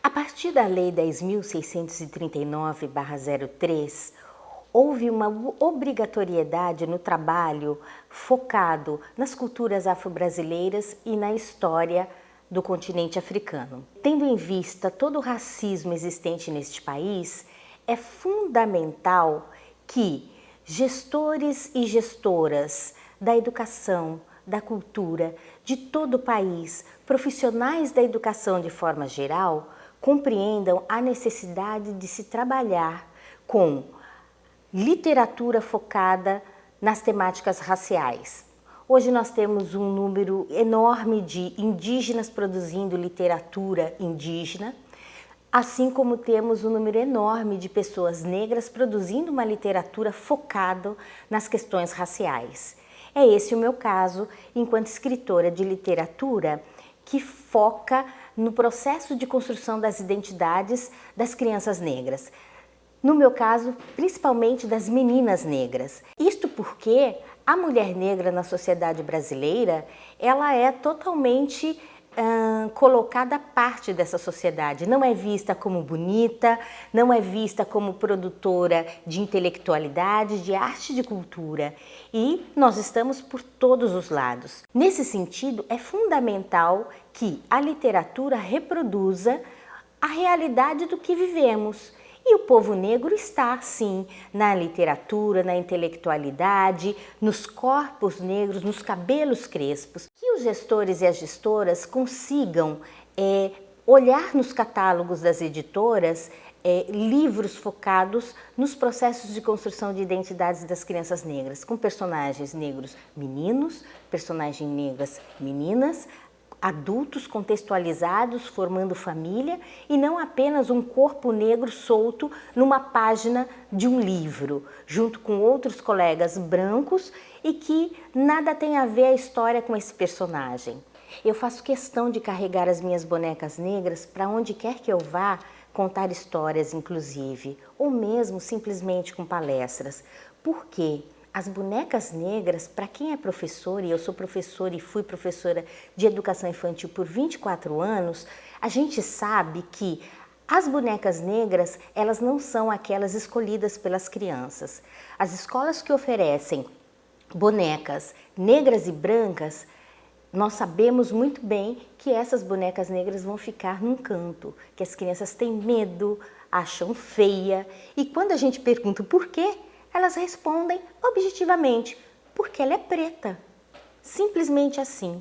A partir da Lei 10.639/03, houve uma obrigatoriedade no trabalho focado nas culturas afro-brasileiras e na história do continente africano. Tendo em vista todo o racismo existente neste país, é fundamental que gestores e gestoras da educação, da cultura, de todo o país, profissionais da educação de forma geral, compreendam a necessidade de se trabalhar com literatura focada nas temáticas raciais. Hoje nós temos um número enorme de indígenas produzindo literatura indígena, assim como temos um número enorme de pessoas negras produzindo uma literatura focada nas questões raciais. É esse o meu caso enquanto escritora de literatura que foca no processo de construção das identidades das crianças negras. No meu caso, principalmente das meninas negras. Isto porque a mulher negra na sociedade brasileira, ela é totalmente colocada à parte dessa sociedade. Não é vista como bonita, não é vista como produtora de intelectualidade, de arte e de cultura. E nós estamos por todos os lados. Nesse sentido, é fundamental que a literatura reproduza a realidade do que vivemos. E o povo negro está, sim, na literatura, na intelectualidade, nos corpos negros, nos cabelos crespos. Que os gestores e as gestoras consigam olhar nos catálogos das editoras livros focados nos processos de construção de identidades das crianças negras, com personagens negros meninos, personagens negras meninas, adultos contextualizados, formando família, e não apenas um corpo negro solto numa página de um livro, junto com outros colegas brancos e que nada tem a ver a história com esse personagem. Eu faço questão de carregar as minhas bonecas negras para onde quer que eu vá, contar histórias inclusive, ou mesmo simplesmente com palestras. Por quê? As bonecas negras, para quem é professor, e eu sou professora e fui professora de educação infantil por 24 anos, a gente sabe que as bonecas negras, elas não são aquelas escolhidas pelas crianças. As escolas que oferecem bonecas negras e brancas, nós sabemos muito bem que essas bonecas negras vão ficar num canto, que as crianças têm medo, acham feia, e quando a gente pergunta por quê, elas respondem objetivamente, porque ela é preta. Simplesmente assim.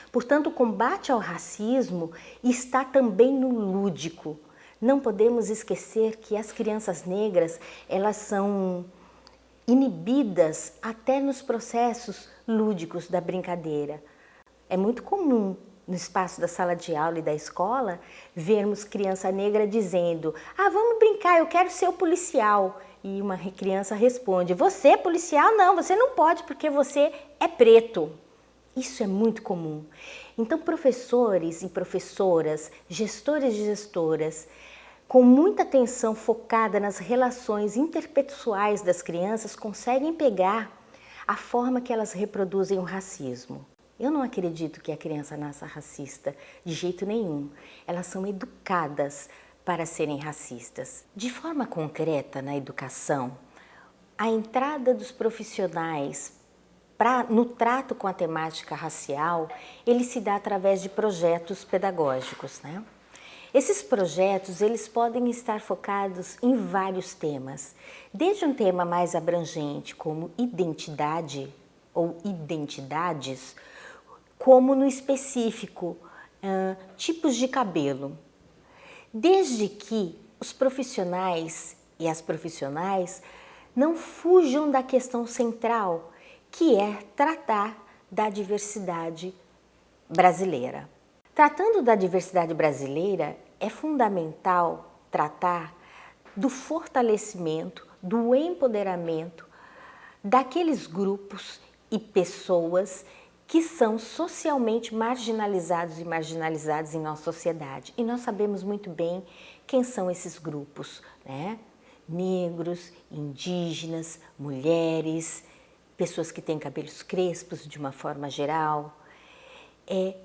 Portanto, o combate ao racismo está também no lúdico. Não podemos esquecer que as crianças negras, elas são inibidas até nos processos lúdicos da brincadeira. É muito comum no espaço da sala de aula e da escola vermos criança negra dizendo: "Ah, vamos brincar, eu quero ser o policial". E uma criança responde: "Você é policial? Não, você não pode porque você é preto". Isso é muito comum. Então, professores e professoras, gestores e gestoras, com muita atenção focada nas relações interpessoais das crianças, conseguem pegar a forma que elas reproduzem o racismo. Eu não acredito que a criança nasça racista, de jeito nenhum. Elas são educadas para serem racistas. De forma concreta, na educação, a entrada dos profissionais no trato com a temática racial, ele se dá através de projetos pedagógicos, né? Esses projetos, eles podem estar focados em vários temas, desde um tema mais abrangente, como identidade ou identidades, como no específico, tipos de cabelo. Desde que os profissionais e as profissionais não fujam da questão central, que é tratar da diversidade brasileira. Tratando da diversidade brasileira, é fundamental tratar do fortalecimento, do empoderamento daqueles grupos e pessoas que são socialmente marginalizados e marginalizadas em nossa sociedade. E nós sabemos muito bem quem são esses grupos, né? Negros, indígenas, mulheres, pessoas que têm cabelos crespos de uma forma geral.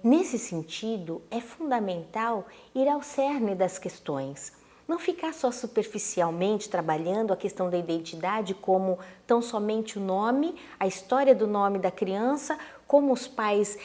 Nesse sentido, é fundamental ir ao cerne das questões. Não ficar só superficialmente trabalhando a questão da identidade como tão somente o nome, a história do nome da criança, como os pais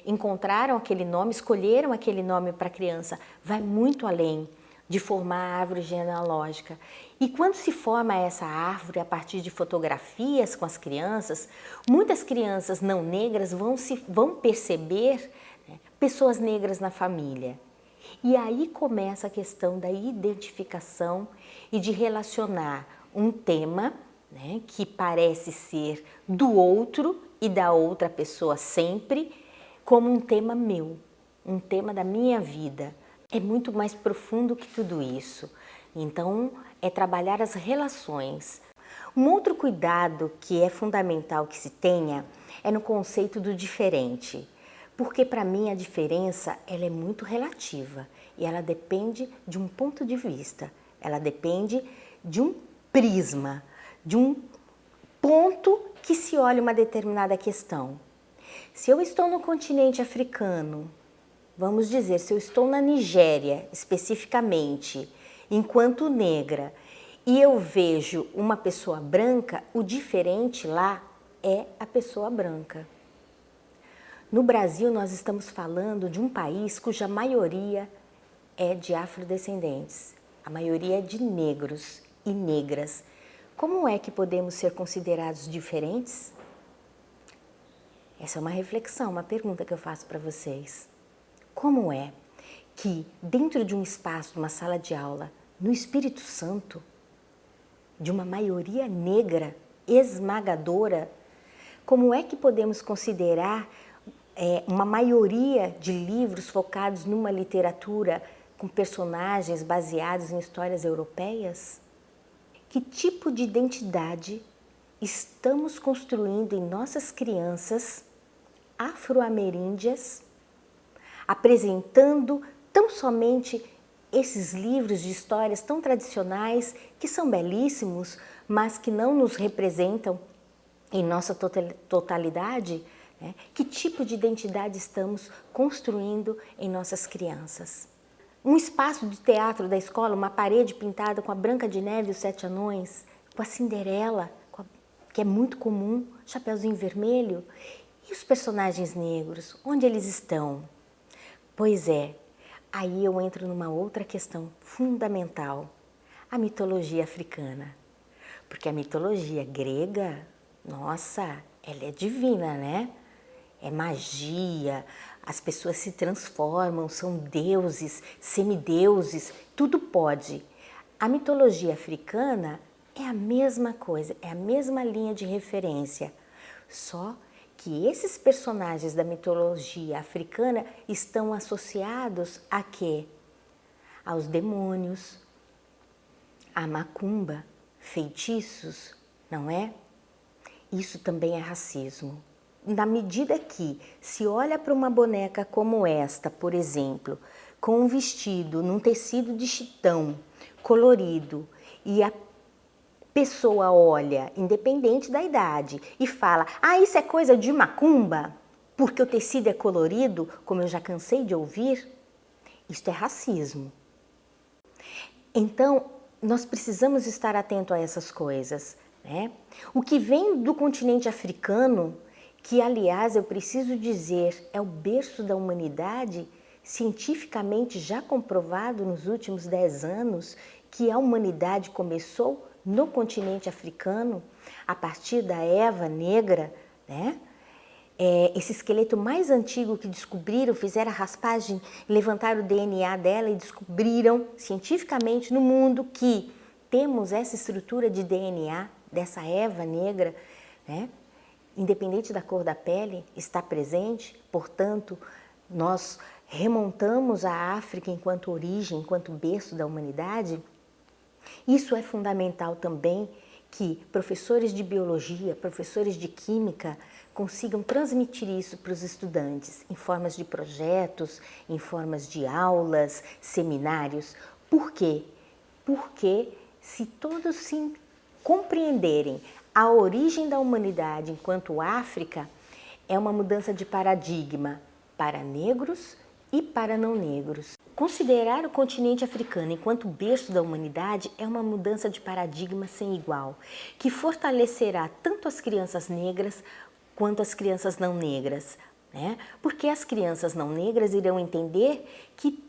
encontraram aquele nome, escolheram aquele nome para a criança. Vai muito além de formar a árvore genealógica. E quando se forma essa árvore a partir de fotografias com as crianças, muitas crianças não negras vão perceber, né, pessoas negras na família. E aí começa a questão da identificação e de relacionar um tema, né, que parece ser do outro e da outra pessoa sempre, como um tema meu, um tema da minha vida. É muito mais profundo que tudo isso. Então, é trabalhar as relações. Um outro cuidado que é fundamental que se tenha é no conceito do diferente. Porque para mim a diferença ela é muito relativa e ela depende de um ponto de vista, ela depende de um prisma, de um ponto que se olha uma determinada questão. Se eu estou no continente africano, vamos dizer, se eu estou na Nigéria especificamente, enquanto negra, e eu vejo uma pessoa branca, o diferente lá é a pessoa branca. No Brasil, nós estamos falando de um país cuja maioria é de afrodescendentes, a maioria é de negros e negras. Como é que podemos ser considerados diferentes? Essa é uma reflexão, uma pergunta que eu faço para vocês. Como é que dentro de um espaço, de uma sala de aula, no Espírito Santo, de uma maioria negra esmagadora, como é que podemos considerar uma maioria de livros focados numa literatura com personagens baseados em histórias europeias? Que tipo de identidade estamos construindo em nossas crianças afro-ameríndias, apresentando tão somente esses livros de histórias tão tradicionais, que são belíssimos, mas que não nos representam em nossa totalidade? Né? Que tipo de identidade estamos construindo em nossas crianças? Um espaço de teatro da escola, uma parede pintada com a Branca de Neve e os Sete Anões, com a Cinderela, que é muito comum, Chapeuzinho Vermelho. E os personagens negros, onde eles estão? Pois é, aí eu entro numa outra questão fundamental, a mitologia africana. Porque a mitologia grega, nossa, ela é divina, né? É magia, as pessoas se transformam, são deuses, semideuses, tudo pode. A mitologia africana é a mesma coisa, é a mesma linha de referência, só que esses personagens da mitologia africana estão associados a quê? Aos demônios, à macumba, feitiços, não é? Isso também é racismo. Na medida que se olha para uma boneca como esta, por exemplo, com um vestido num tecido de chitão colorido e a pessoa olha, independente da idade, e fala: ah, isso é coisa de macumba, porque o tecido é colorido, como eu já cansei de ouvir, isto é racismo. Então, nós precisamos estar atento a essas coisas, né? O que vem do continente africano, que, aliás, eu preciso dizer, é o berço da humanidade, cientificamente já comprovado nos últimos 10 anos, que a humanidade começou no continente africano, a partir da Eva negra, né? Esse esqueleto mais antigo que descobriram, fizeram a raspagem, levantaram o DNA dela e descobriram cientificamente no mundo que temos essa estrutura de DNA dessa Eva negra, né? Independente da cor da pele, está presente, portanto, nós remontamos a África enquanto origem, enquanto berço da humanidade. Isso é fundamental também que professores de biologia, professores de química consigam transmitir isso para os estudantes em formas de projetos, em formas de aulas, seminários. Por quê? Porque se todos se compreenderem a origem da humanidade enquanto África, é uma mudança de paradigma. para negros e para não negros. Considerar o continente africano enquanto berço da humanidade é uma mudança de paradigma sem igual, que fortalecerá tanto as crianças negras quanto as crianças não negras, né? Porque as crianças não negras irão entender que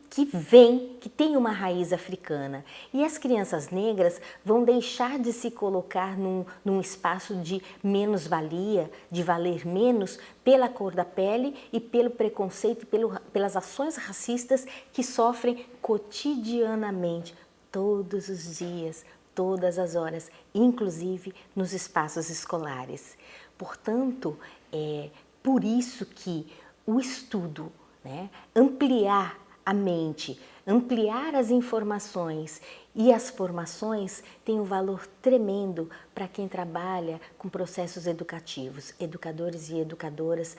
tem uma raiz africana, e as crianças negras vão deixar de se colocar num espaço de menos-valia, de valer menos pela cor da pele e pelo preconceito, pelas ações racistas que sofrem cotidianamente, todos os dias, todas as horas, inclusive nos espaços escolares. Portanto, é por isso que o estudo, né, ampliar a mente, ampliar as informações e as formações tem um valor tremendo para quem trabalha com processos educativos, educadores e educadoras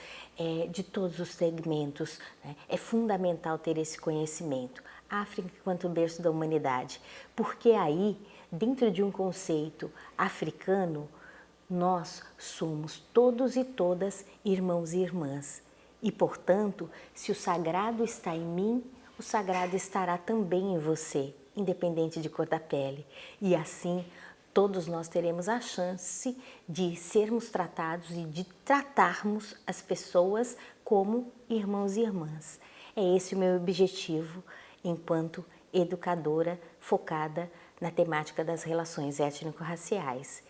de todos os segmentos, né? É fundamental ter esse conhecimento. África enquanto berço da humanidade, porque aí, dentro de um conceito africano, nós somos todos e todas irmãos e irmãs. E, portanto, se o sagrado está em mim, o sagrado estará também em você, independente de cor da pele. E assim, todos nós teremos a chance de sermos tratados e de tratarmos as pessoas como irmãos e irmãs. É esse o meu objetivo enquanto educadora focada na temática das relações étnico-raciais.